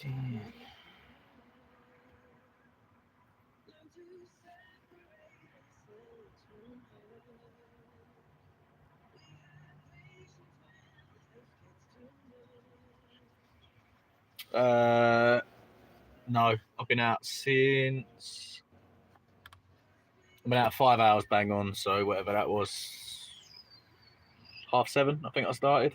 No, I've been out 5 hours bang on, so whatever that was, 7:30, I think I started.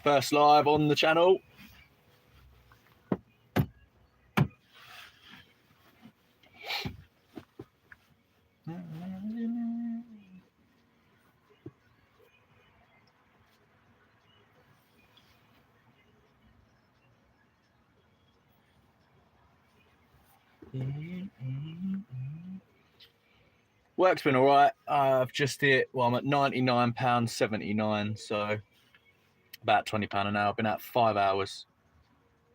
First live on the channel. Work's been all right. I've just hit, I'm at £99.79, so about £20 an hour. I've been out 5 hours.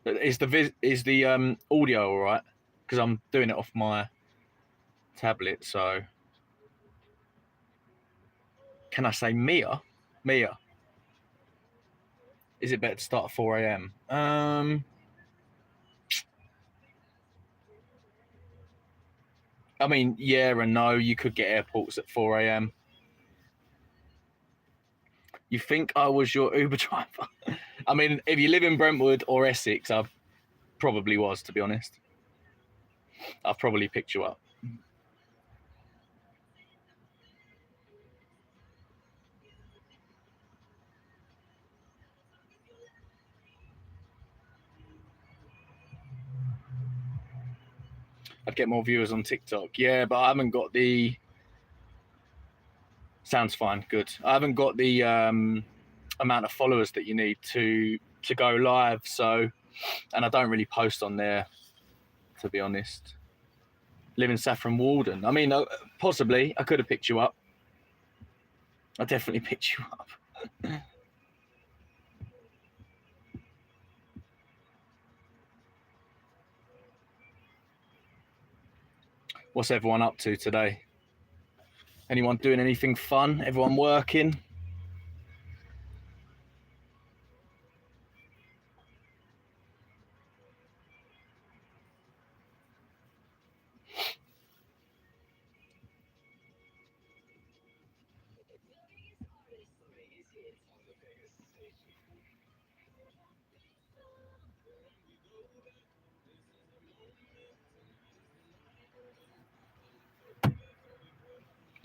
Is the audio all right? Because I'm doing it off my tablet, so can I say Mia? Mia. Is it better to start at 4 a.m.? I mean, yeah and no. You could get airports at 4 a.m. You think I was your Uber driver? I mean, if you live in Brentwood or Essex, I probably was, to be honest. I've probably picked you up. I'd get more viewers on TikTok. Yeah, but I haven't got the... Sounds fine, good. I haven't got the amount of followers that you need to go live, so... And I don't really post on there, to be honest. Live in Saffron Walden. I mean, possibly, I could have picked you up. I definitely picked you up. What's everyone up to today? Anyone doing anything fun? Everyone working?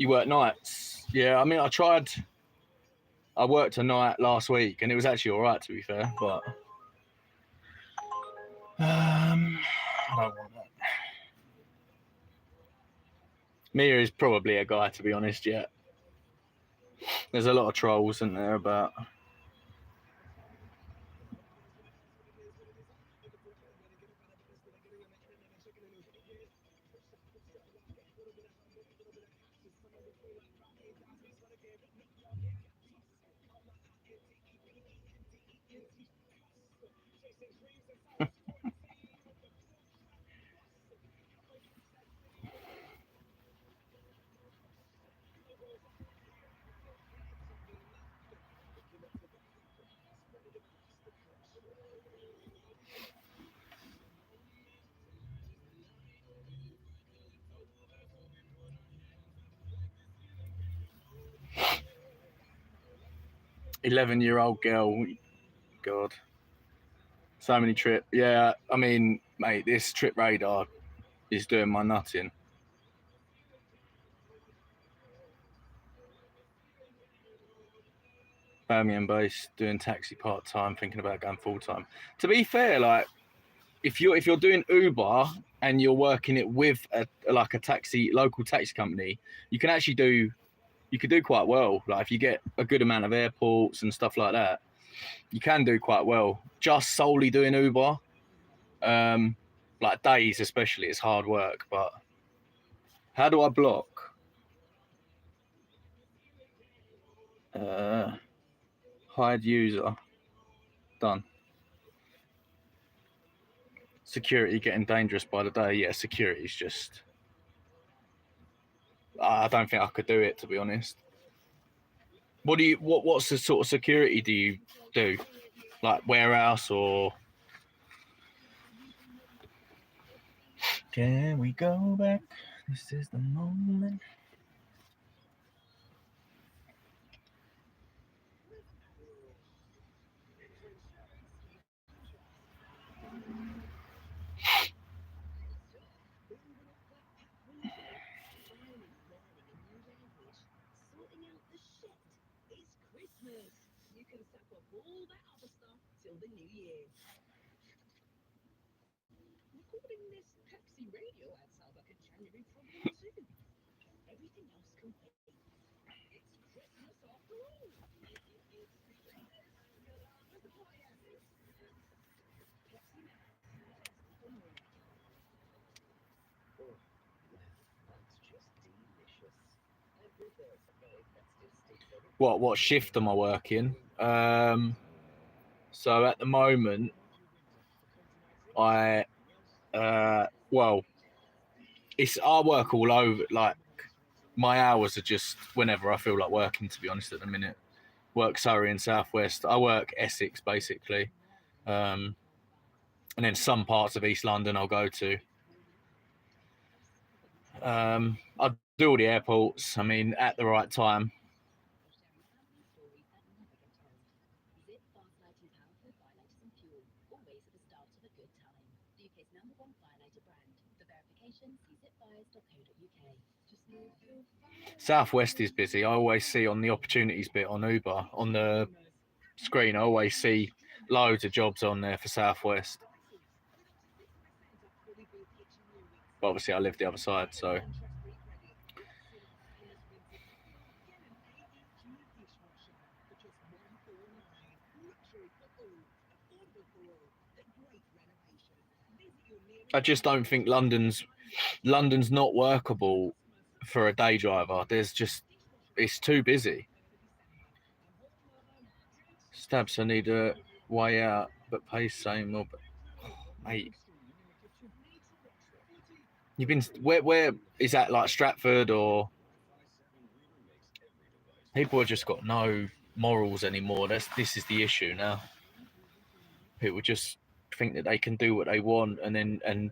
You work nights? Yeah, I mean, I worked a night last week and it was actually all right, to be fair, but I don't want that. Mia is probably a guy, to be honest, yeah. There's a lot of trolls, isn't there, about... "11-year-old girl." God. So many trip. Yeah, I mean, mate, this trip radar is doing my nutting. Birmingham based, doing taxi part time, thinking about going full time. To be fair, like if you're doing Uber and you're working it with a local taxi company, you can actually do quite well. Like if you get a good amount of airports and stuff like that, you can do quite well. Just solely doing Uber, like days especially, it's hard work. But how do I block? Hide user. Done. Security getting dangerous by the day. Yeah, security's just... I don't think I could do it, to be honest. What's the sort of security do you do? Like warehouse or? Can we go back? This is the moment. What shift am I working? So at the moment, I well, it's I work all over. Like my hours are just whenever I feel like working. To be honest, at the minute, work Surrey and Southwest. I work Essex basically, and then some parts of East London I'll go to. I do all the airports. I mean, at the right time. Southwest is busy. I always see on the opportunities bit on Uber on the screen. I always see loads of jobs on there for Southwest. But obviously, I live the other side, so. I just don't think London's not workable for a day driver. There's just it's too busy. Stabs, I need a way out, but pays same. Or, oh, mate, you've been where is that like Stratford or people have just got no morals anymore. This is the issue now. People just think that they can do what they want and then and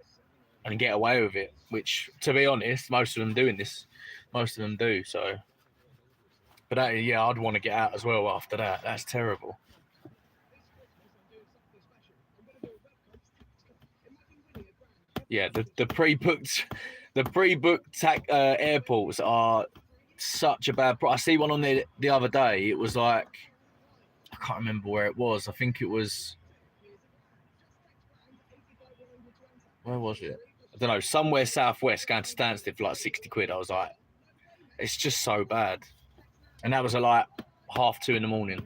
get away with it. Which, to be honest, most of them doing this, most of them do. So, but that, yeah, I'd want to get out as well after that. That's terrible. Yeah, the pre-booked airports are such a bad. I see one on the other day. It was like I can't remember where it was. I think it was where was it? I don't know. Somewhere southwest, going to Stansted for like 60 quid. I was like, it's just so bad. And that was at like 2:30 in the morning.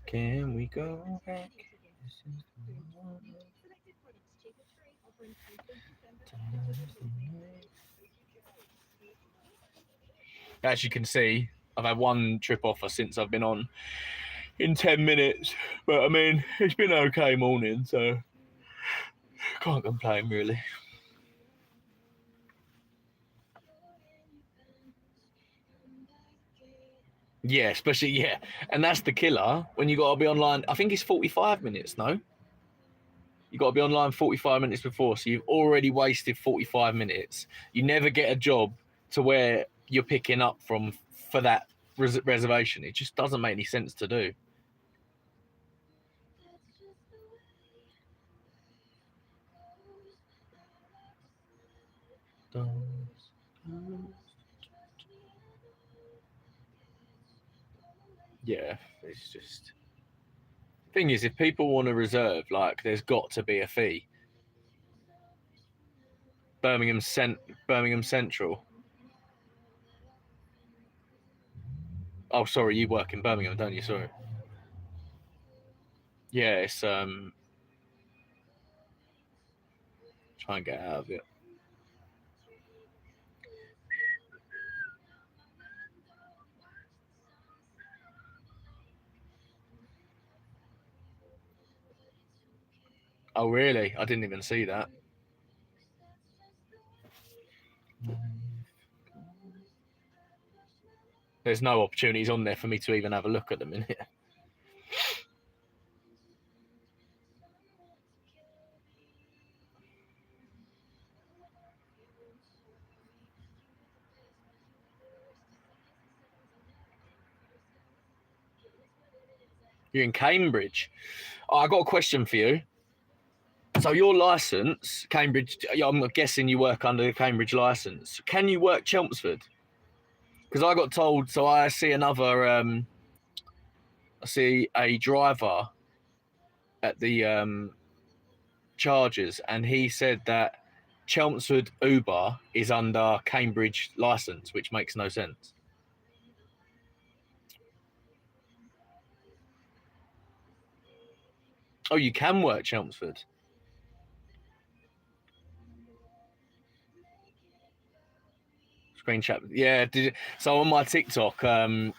Can we go back? As you can see, I've had one trip offer since I've been on in 10 minutes. But I mean, it's been an okay morning, so can't complain really. Yeah, especially, yeah. And that's the killer when you got to be online. I think it's 45 minutes, no? You got to be online 45 minutes before. So you've already wasted 45 minutes. You never get a job to where you're picking up from for that reservation. It just doesn't make any sense to do. Yeah, it's just. Thing is, if people want to reserve, like, there's got to be a fee. Birmingham Central. Oh, sorry, you work in Birmingham, don't you? Sorry. Yeah, it's try and get out of it. Oh, really? I didn't even see that. There's no opportunities on there for me to even have a look at the minute. You're in Cambridge. Oh, I got a question for you. So your license, Cambridge, I'm guessing you work under the Cambridge license. Can you work Chelmsford? Because I got told, so I see I see a driver at the charges, and he said that Chelmsford Uber is under Cambridge license, which makes no sense. Oh, you can work Chelmsford. Screen chat. Yeah. So on my TikTok, I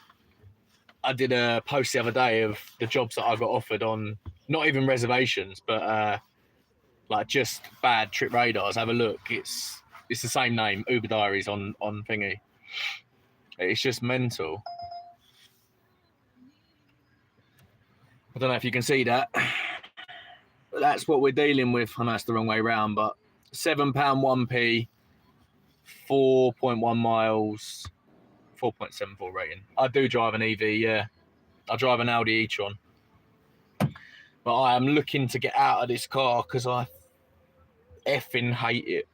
did a post the other day of the jobs that I got offered on, not even reservations, but like just bad trip radars. Have a look. It's the same name, Uber Diaries on thingy. It's just mental. I don't know if you can see that. But that's what we're dealing with. I know it's the wrong way around, but £7 1p, 4.1 miles, 4.74 rating. I do drive an EV, yeah. I drive an Audi e-tron. But I am looking to get out of this car because I effing hate it.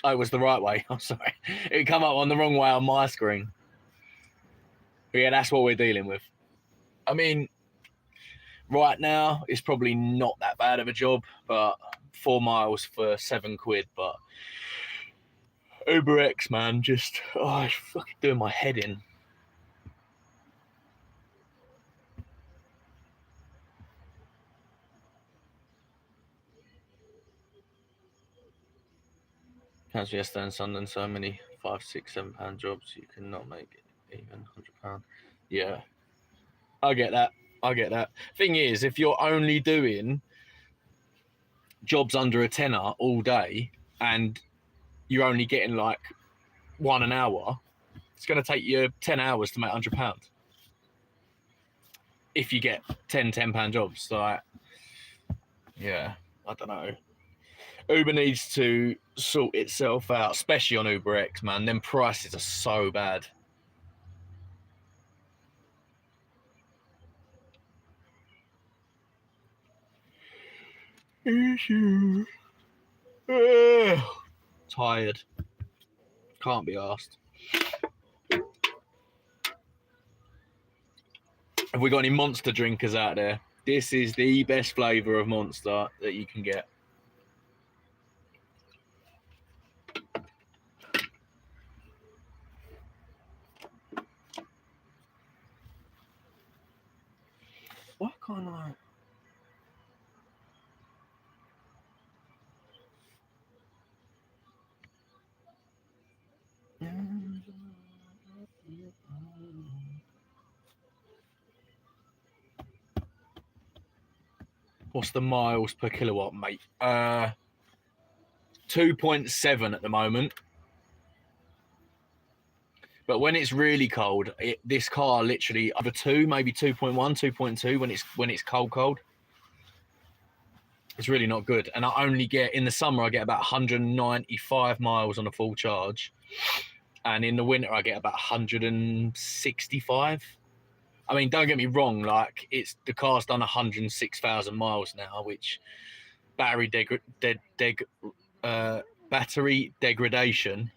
Oh, it was the right way. I'm sorry. It come up on the wrong way on my screen. But yeah, that's what we're dealing with. I mean, right now, it's probably not that bad of a job, but 4 miles for £7. But Uber X, man, just, it's fucking doing my head in. Cancel yesterday and Sunday, so many £5, £6, £7 jobs, you cannot make it even £100. Yeah, I get that. I get that. Thing is, if you're only doing jobs under a tenner all day and you're only getting like one an hour, it's going to take you 10 hours to make £100 if you get 10 £10 jobs. So, yeah, I don't know. Uber needs to sort itself out, especially on Uber X, man. Them prices are so bad. Tired. Can't be asked. Have we got any Monster drinkers out there? This is the best flavour of Monster that you can get. Why can't I? What's the miles per kilowatt, mate? 2.7 at the moment. But when it's really cold, this car literally either 2, maybe 2.1, 2.2 when it's cold. It's really not good. And I only get, in the summer, I get about 195 miles on a full charge. And in the winter, I get about 165. I mean, don't get me wrong, like the car's done 106,000 miles now, which battery degradation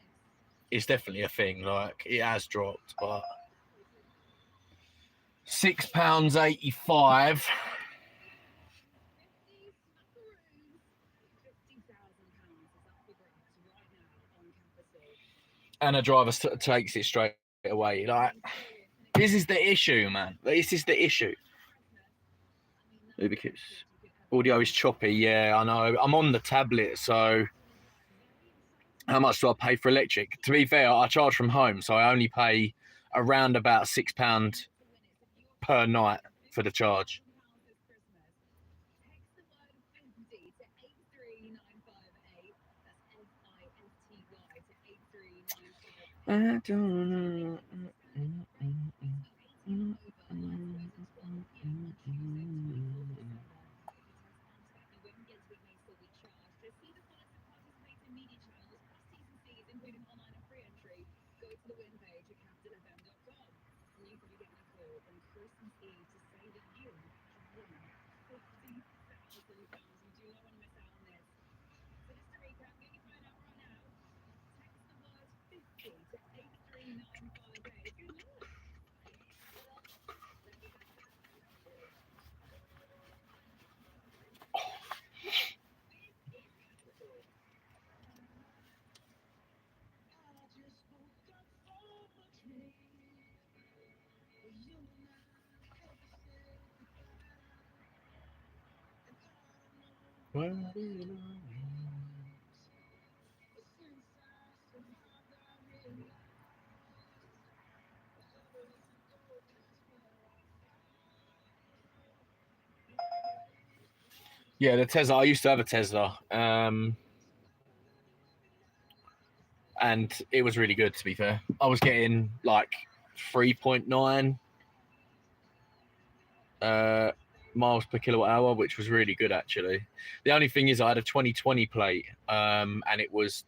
is definitely a thing. Like, it has dropped, but £6.85. and a driver takes it straight away. Like, this is the issue, man. This is the issue. Because audio is choppy. Yeah, I know. I'm on the tablet, so how much do I pay for electric? To be fair, I charge from home, so I only pay around about £6 per night for the charge. I don't know. Yeah, the Tesla. I used to have a Tesla, and it was really good. To be fair, I was getting like 3.9 miles per kilowatt hour, which was really good actually. The only thing is, I had a 2020 plate, and it was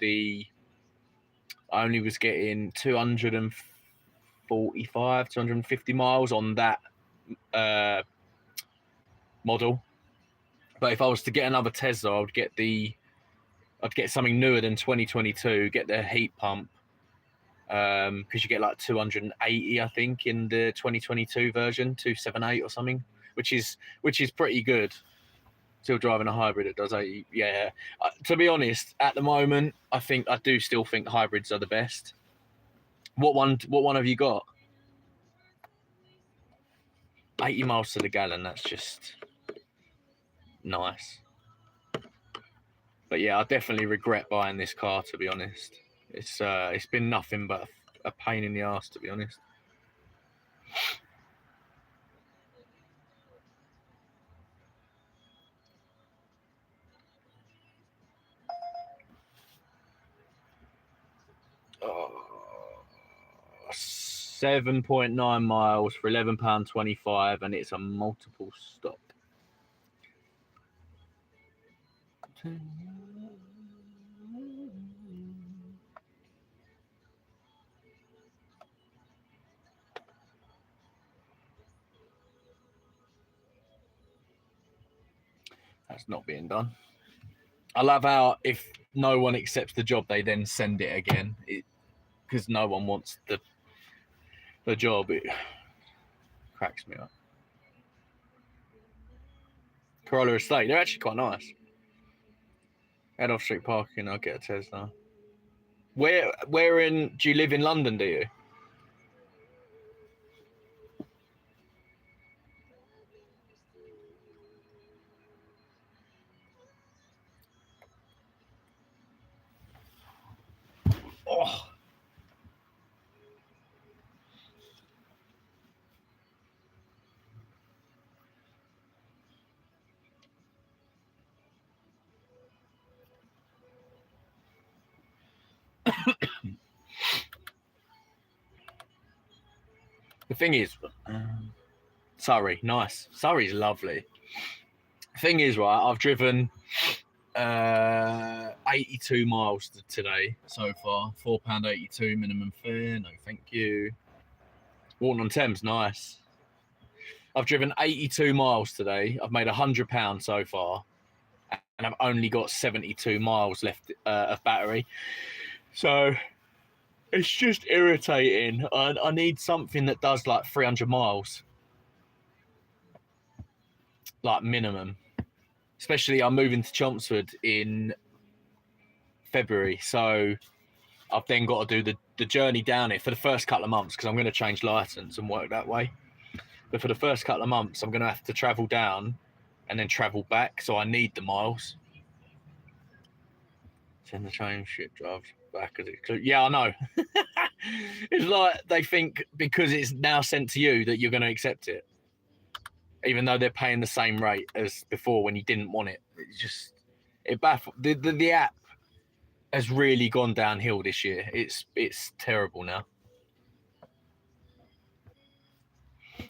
I only was getting 245, 250 miles on that model. But if I was to get another Tesla, I'd get something newer than 2022. Get the heat pump, because you get like 280, I think, in the 2022 version, 278 or something, which is pretty good. Still driving a hybrid that does 80. Yeah. To be honest, at the moment, I do still think hybrids are the best. What one have you got? 80 miles to the gallon. That's just nice. But yeah, I definitely regret buying this car. To be honest, it's been nothing but a pain in the ass. To be honest. 7.9 miles for £11.25, and it's a multiple stop. That's not being done. I love how if no one accepts the job, they then send it again, because no one wants the job. It cracks me up. Corolla Estate, they're actually quite nice. Head off street parking, I'll get a Tesla. Where do you live in London, do you? Oh. The thing is, Surrey, nice. Surrey's lovely. The thing is, right, I've driven 82 miles today so far. £4.82 minimum fare. No, thank you. Walton on Thames, nice. I've driven 82 miles today. I've made £100 so far, and I've only got 72 miles left of battery. So it's just irritating. I need something that does like 300 miles, like minimum. Especially, I'm moving to Chelmsford in February, so I've then got to do the journey down here for the first couple of months, because I'm going to change license and work that way. But for the first couple of months, I'm going to have to travel down and then travel back. So I need the miles. Send the train, shit drives back. Yeah, I know. It's like they think because it's now sent to you that you're going to accept it, even though they're paying the same rate as before when you didn't want it. It baffles. The app has really gone downhill this year. It's terrible now.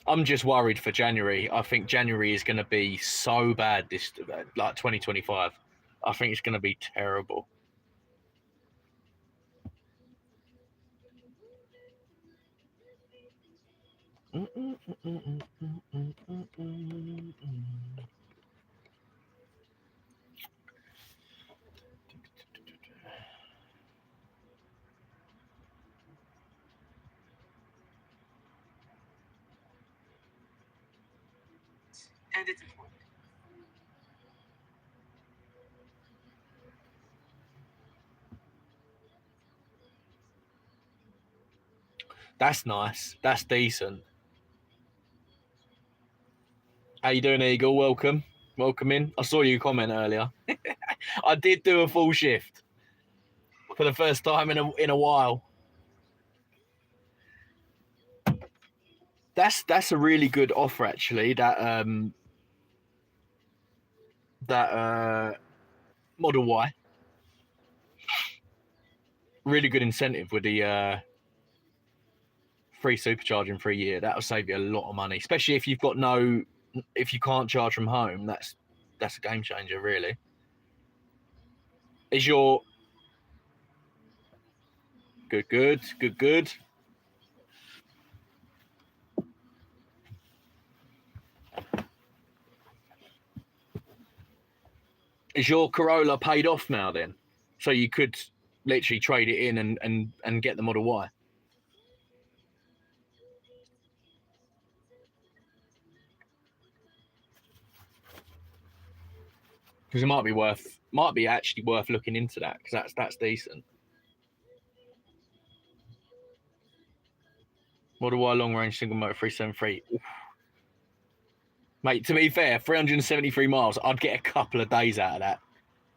I'm just worried for January. I think January is going to be so bad this, like 2025. I think it's going to be terrible. And it's important. That's nice. That's decent. How you doing, Eagle? Welcome. Welcome in. I saw you comment earlier. I did do a full shift for the first time in a while. That's a really good offer, actually. That Model Y. Really good incentive with the free supercharging for a year. That'll save you a lot of money, especially if you've got if you can't charge from home. That's a game changer, really. Is your good? Is your Corolla paid off now then? So you could literally trade it in and get the Model Y. Because it might be actually worth looking into that, because that's decent. Model Y long range single motor 373. Oof. Mate, to be fair, 373 miles, I'd get a couple of days out of that.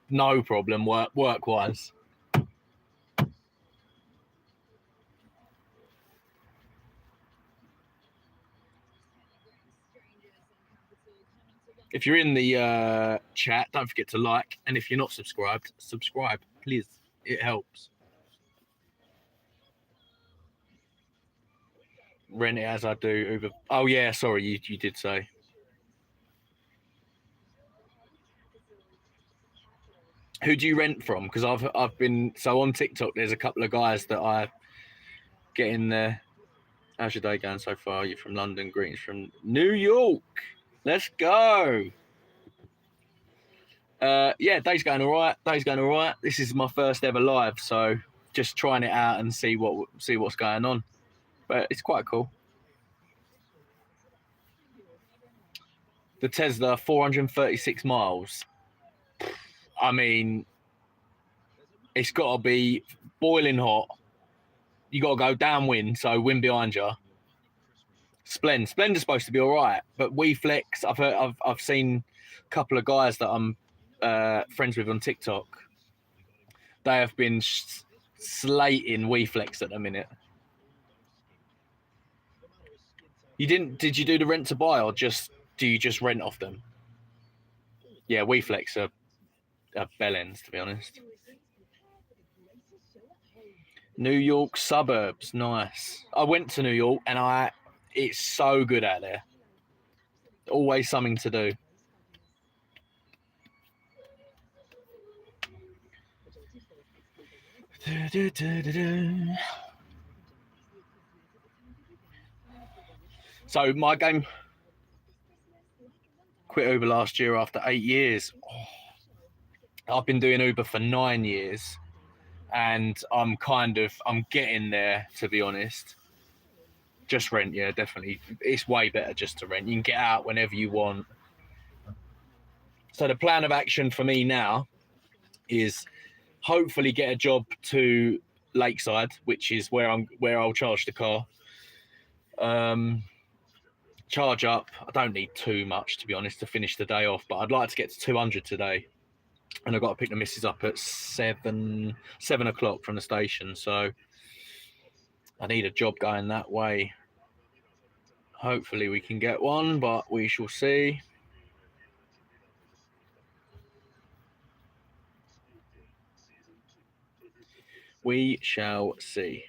No problem, work wise. If you're in the chat, don't forget to like, and if you're not subscribed, subscribe, please. It helps. Rent it as I do Uber. Oh yeah, sorry, you did say. Who do you rent from? Because I've been on TikTok. There's a couple of guys that I get in there. How's your day going so far? You're from London. Greetings from New York. Let's go. Yeah, day's going all right. This is my first ever live, so just trying it out and see what's going on. But it's quite cool. The Tesla, 436 miles. I mean, it's got to be boiling hot. You got to go downwind, so wind behind you. Splendor's supposed to be all right, but WeFlex, I've seen a couple of guys that I'm friends with on TikTok. They have been slating WeFlex at the minute. Did you do the rent to buy, or do you just rent off them? Yeah, WeFlex are bellends, to be honest. New York suburbs, nice. I went to New York and it's so good out there. Always something to do. So my game, quit Uber last year after 8 years. Oh, I've been doing Uber for 9 years, and I'm getting there, to be honest. Just rent, yeah, definitely. It's way better just to rent. You can get out whenever you want. So the plan of action for me now is hopefully get a job to Lakeside, which is where I'll charge the car. Charge up. I don't need too much, to be honest, to finish the day off, but I'd like to get to 200 today. And I've got to pick the missus up at 7 o'clock from the station, so I need a job going that way. Hopefully we can get one, but we shall see. We shall see.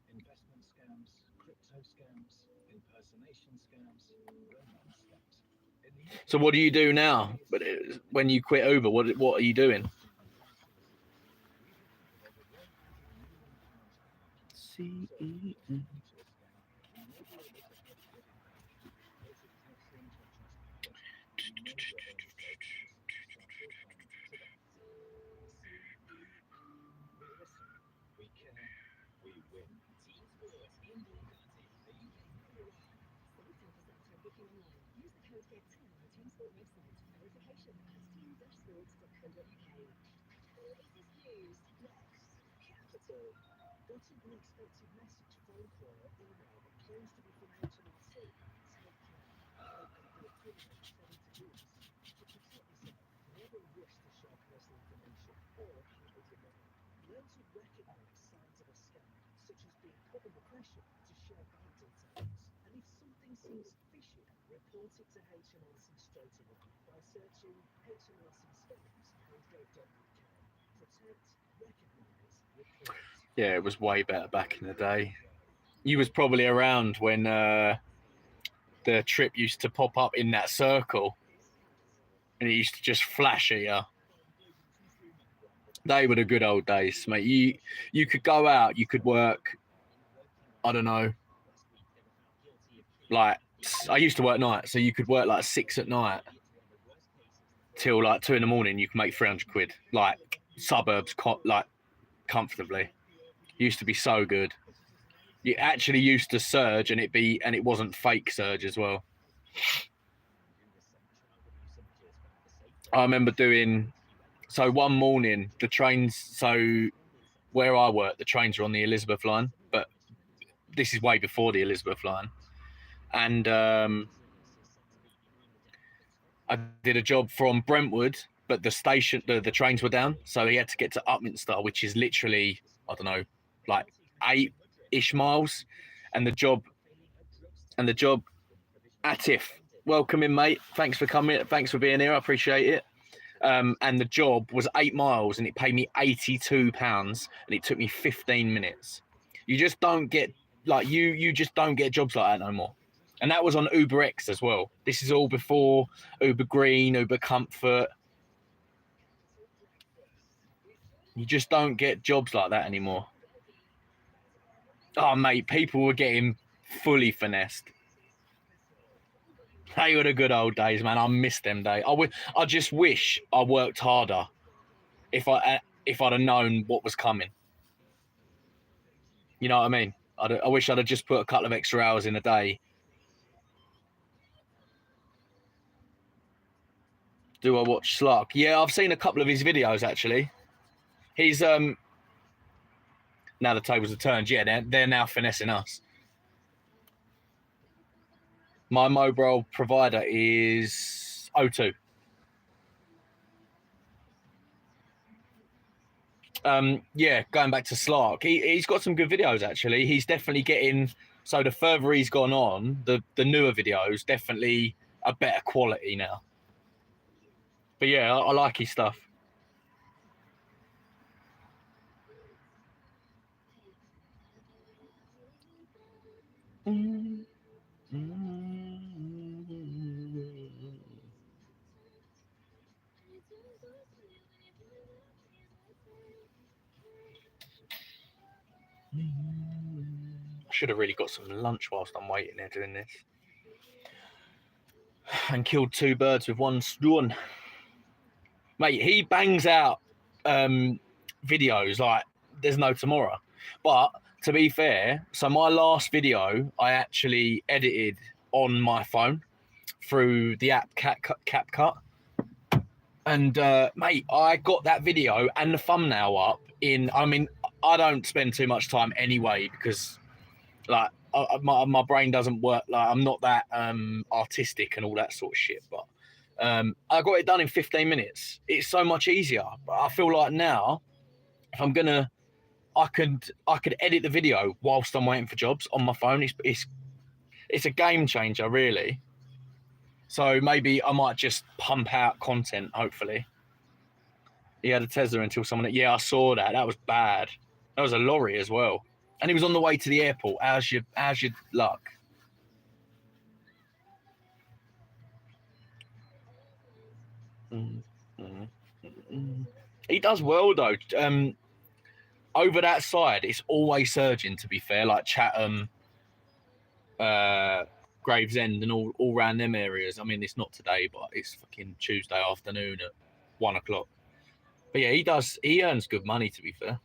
Investment scams, crypto scams, impersonation scams, romance scams. So what do you do now? But when you quit Uber, what are you doing? We care, we win. Capital. Got an unexpected message, phone call or email that claims to be from HMRC? Take care. Complete criminals selling to use. To protect yourself, never rush to share personal information or handle your money. Learn to recognize signs of a scam, such as being put under pressure to share bank details. And if something seems fishy, report it to HMRC straight away by searching HMRC scams on gov.uk. Protect, recognize, report. Yeah, it was way better back in the day. You was probably around when the trip used to pop up in that circle, and it used to just flash at you. They were the good old days, mate. You could go out, you could work. I don't know. Like I used to work night, so you could work like 6 at night till like 2 in the morning. You can make 300 quid, like suburbs, like comfortably. Used to be so good. You actually used to surge, and it wasn't fake surge as well. I remember doing. So one morning, the trains. So where I work, the trains are on the Elizabeth line, but this is way before the Elizabeth line, and I did a job from Brentwood, but the station, the trains were down, so he had to get to Upminster, which is literally, I don't know, like 8-ish miles, and the job. Atif, welcome in, mate. Thanks for coming. Thanks for being here. I appreciate it. And the job was 8 miles, and it paid me £82, and it took me 15 minutes. You just don't get you just don't get jobs like that no more. And that was on Uber X as well. This is all before Uber Green, Uber Comfort. You just don't get jobs like that anymore. Oh, mate, people were getting fully finessed. They were the good old days, man. I miss them days. I just wish I worked harder if I'd have known what was coming. You know what I mean? I wish I'd have just put a couple of extra hours in a day. Do I watch Slark? Yeah, I've seen a couple of his videos actually. He's now the tables are turned. Yeah, they're now finessing us. My mobile provider is O2. Yeah, going back to Slark, he's got some good videos actually. He's definitely getting, so the further he's gone on, the newer videos definitely a better quality now. But yeah, I like his stuff. I should have really got some lunch whilst I'm waiting there doing this. And killed 2 birds with 1 stone. Mate, he bangs out videos like there's no tomorrow. But to be fair, so my last video I actually edited on my phone through the app CapCut. And mate, I got that video and the thumbnail up in, I mean, I don't spend too much time anyway because like my brain doesn't work. Like I'm not that artistic and all that sort of shit. But I got it done in 15 minutes. It's so much easier. But I feel like now, if I'm gonna, I could edit the video whilst I'm waiting for jobs on my phone. It's a game changer, really. So maybe I might just pump out content. Hopefully, he had a Tesla until someone. Yeah, I saw that. That was bad. That was a lorry as well, and he was on the way to the airport. How's your luck? He does well though. Over that side, it's always surging. To be fair, like Chatham, Gravesend, and all around them areas. I mean, it's not today, but it's fucking Tuesday afternoon at 1 o'clock. But yeah, he does. He earns good money. To be fair,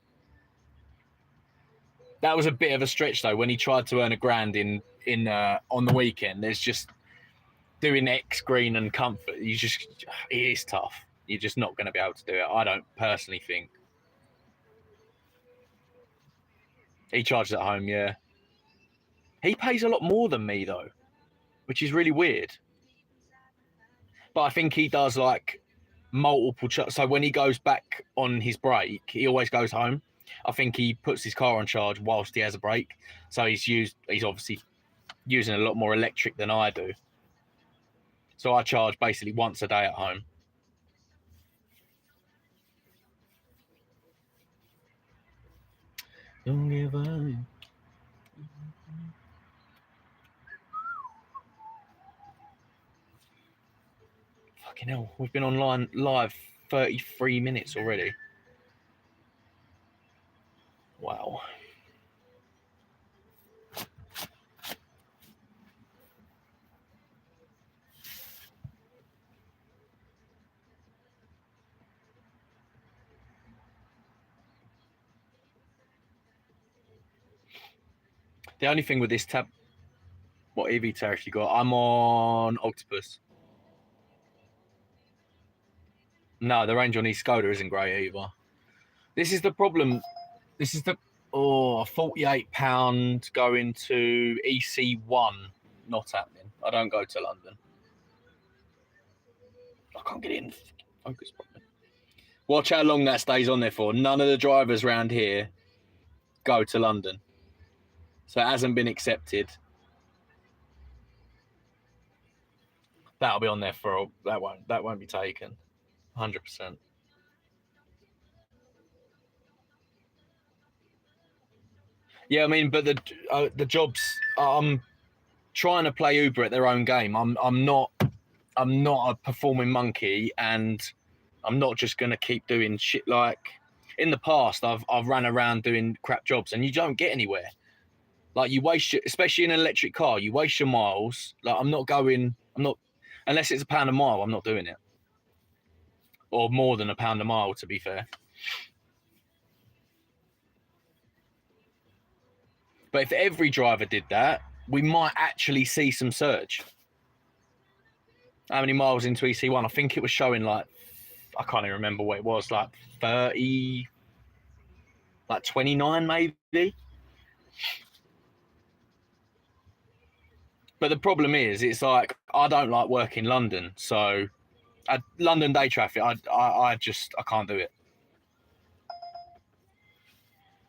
that was a bit of a stretch though when he tried to earn £1,000 in on the weekend. There's just doing X, green, and comfort. It is tough. You're just not going to be able to do it. I don't personally think. He charges at home, yeah. He pays a lot more than me though, which is really weird. But I think he does like multiple. So when he goes back on his break, he always goes home. I think he puts his car on charge whilst he has a break. So he's obviously using a lot more electric than I do. So I charge basically once a day at home. Don't give up. Fucking hell, we've been online live 33 minutes already. Wow. The only thing with this tab, what EV tariff you got? I'm on Octopus. No, the range on East Skoda isn't great either. This is the problem. This is the £48 going to EC1. Not happening. I don't go to London. I can't get in. Focus properly. Watch how long that stays on there for. None of the drivers around here go to London. So it hasn't been accepted. That'll be on there for that won't be taken. 100%. Yeah, I mean, but the jobs. I'm trying to play Uber at their own game. I'm not a performing monkey, and I'm not just gonna keep doing shit like. In the past, I've ran around doing crap jobs, and you don't get anywhere. Like you waste, especially in an electric car, you waste your miles. Like I'm not, unless it's £1 a mile, I'm not doing it, or more than £1 a mile, to be fair. But if every driver did that, we might actually see some surge. How many miles into EC1? I think it was showing like, I can't even remember what it was, like 30, like 29 maybe. But the problem is, it's like, I don't like working London. So London day traffic, I can't do it.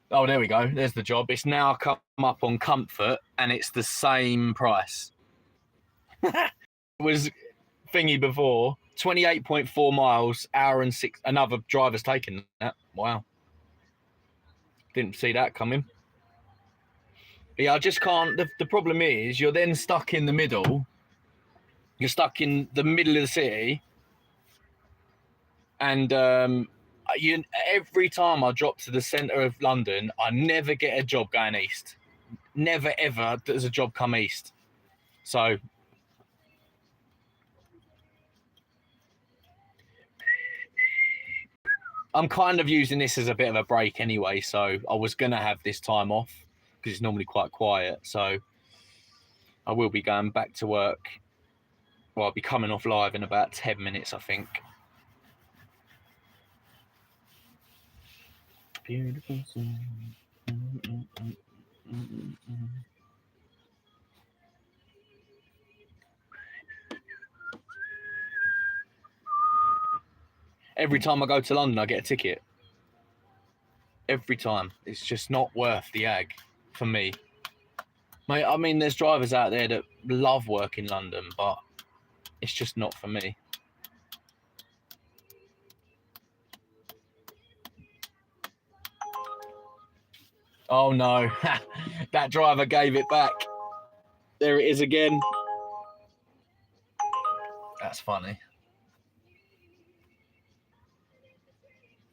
Oh, there we go. There's the job. It's now come up on Comfort, and it's the same price. It was thingy before, 28.4 miles, hour and 6. Another driver's taking that. Wow. Didn't see that coming. But yeah, I just can't. The problem is, you're then stuck in the middle. You're stuck in the middle of the city. And every time I drop to the centre of London, I never get a job going east. Never ever does a job come east. So I'm kind of using this as a bit of a break anyway. So I was going to have this time off because it's normally quite quiet. So I will be going back to work. Well, I'll be coming off live in about 10 minutes, I think. beautiful song. Every time I go to London, I get a ticket. Every time. It's just not worth the ag for me. Mate, I mean, there's drivers out there that love working London, but it's just not for me. Oh no, that driver gave it back. There it is again. That's funny.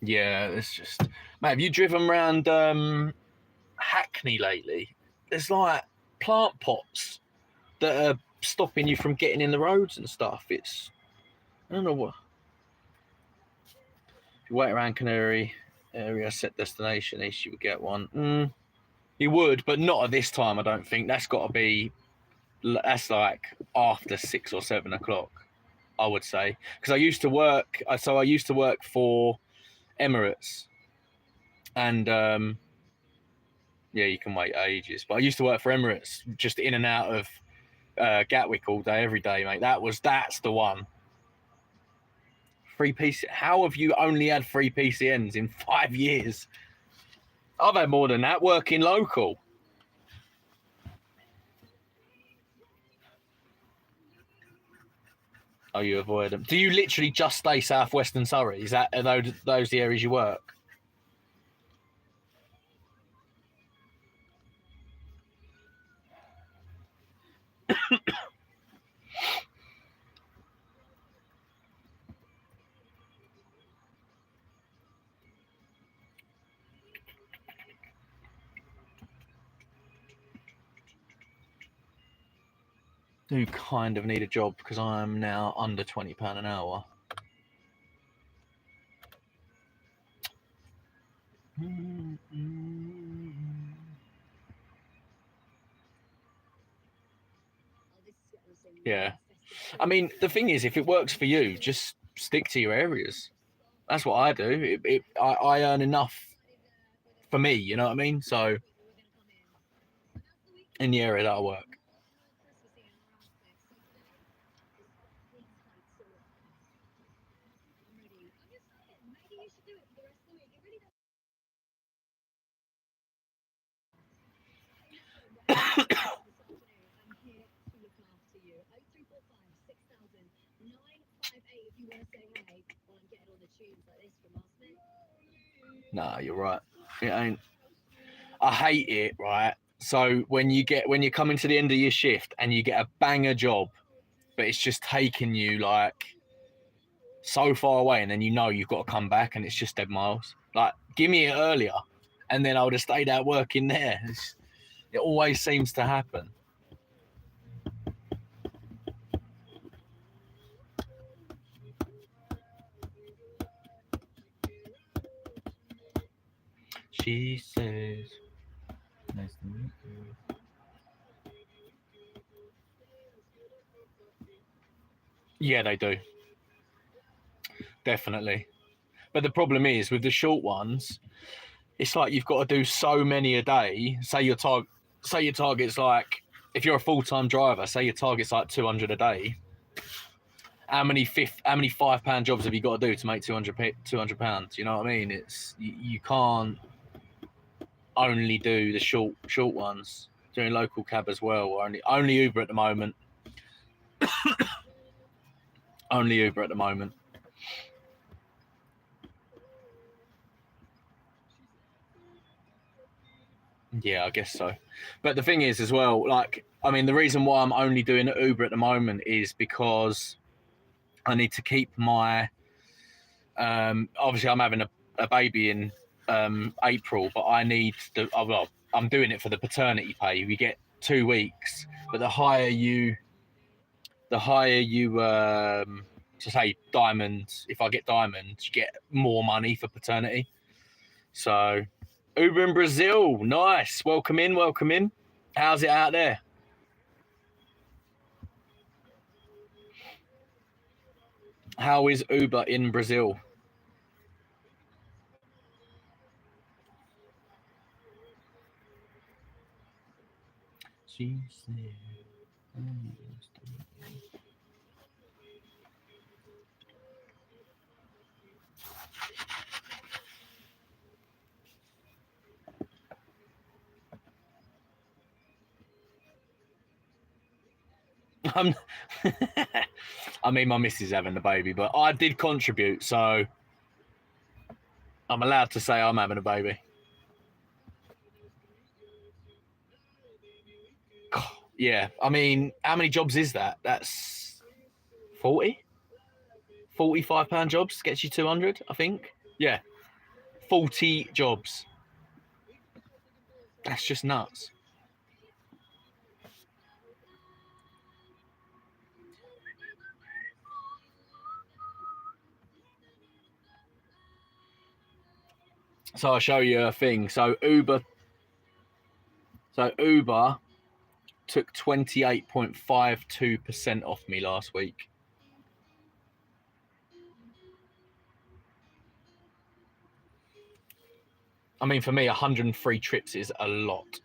Yeah, it's just... Mate, have you driven around Hackney lately? There's like plant pots that are stopping you from getting in the roads and stuff. It's... I don't know what... If you wait around Canary area, set destination, east, you would get one. You would, but not at this time, I don't think. That's got to be... That's like after 6 or 7 o'clock, I would say. Because I used to work... So I used to work for Emirates. And... yeah, you can wait ages. But I used to work for Emirates, just in and out of Gatwick all day, every day, mate. That's the one. 3 PC. How have you only had 3 PCNs in 5 years? I've had more than that working local. Oh, you avoid them. Do you literally just stay southwestern Surrey? Are those the areas you work? Do kind of need a job because I'm now under £20 an hour. Yeah. I mean, the thing is, if it works for you, just stick to your areas. That's what I do. I earn enough for me, you know what I mean? So, in the area that I work. Nah, you're right. It ain't. I hate it, right? So when you're coming to the end of your shift and you get a banger job, but it's just taking you like so far away, and then you know you've got to come back, and it's just dead miles. Like, give me it earlier, and then I would have stayed out working there. It always seems to happen. She says, "Nice to meet you." Yeah, they do. Definitely. But the problem is with the short ones, it's like you've got to do so many a day. Say your target's like, if you're a full-time driver, say your target's like 200 a day. How many £5 jobs have you got to do to make £200? You know what I mean? It's you can't only do the short ones. Doing local cab as well, or only Uber at the moment. Only Uber at the moment. Yeah, I guess so. But the thing is as well, like, I mean, the reason why I'm only doing Uber at the moment is because I need to keep my, obviously I'm having a baby in April, but I need the, well, I'm doing it for the paternity pay. We get 2 weeks, but the higher you to say diamonds, if I get diamonds, you get more money for paternity. So Uber in Brazil, nice. Welcome in, welcome in. How's it out there? How is Uber in Brazil? She said, I mean, my missus having the baby, but I did contribute, so I'm allowed to say I'm having a baby. Yeah, I mean, how many jobs is that? That's 40? £45 jobs gets you 200, I think. Yeah, 40 jobs. That's just nuts. So I'll show you a thing. So Uber took 28.52% off me last week. I mean, for me, 103 trips is a lot.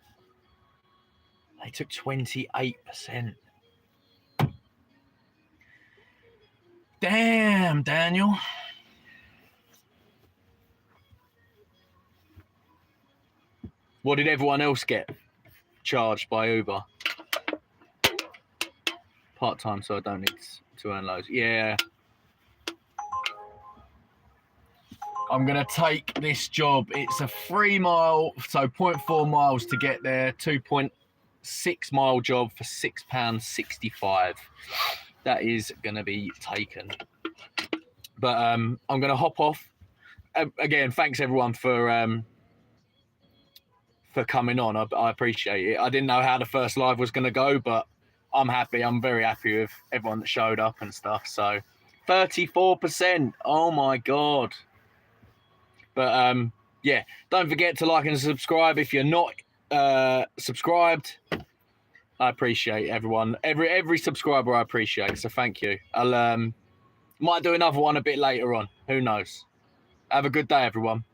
They took 28%. Damn, Daniel. What did everyone else get charged by Uber? Part-time, so I don't need to earn loads. Yeah. I'm going to take this job. It's a 3 mile, so 0.4 miles to get there, 2.6 mile job for £6.65. That is going to be taken. But I'm going to hop off. Again, thanks everyone for coming on. I appreciate it. I didn't know how the first live was going to go, but I'm happy. I'm very happy with everyone that showed up and stuff. So 34%. Oh my God. But yeah, don't forget to like and subscribe if you're not subscribed. I appreciate everyone. Every subscriber I appreciate. So thank you. I'll might do another one a bit later on. Who knows? Have a good day, everyone.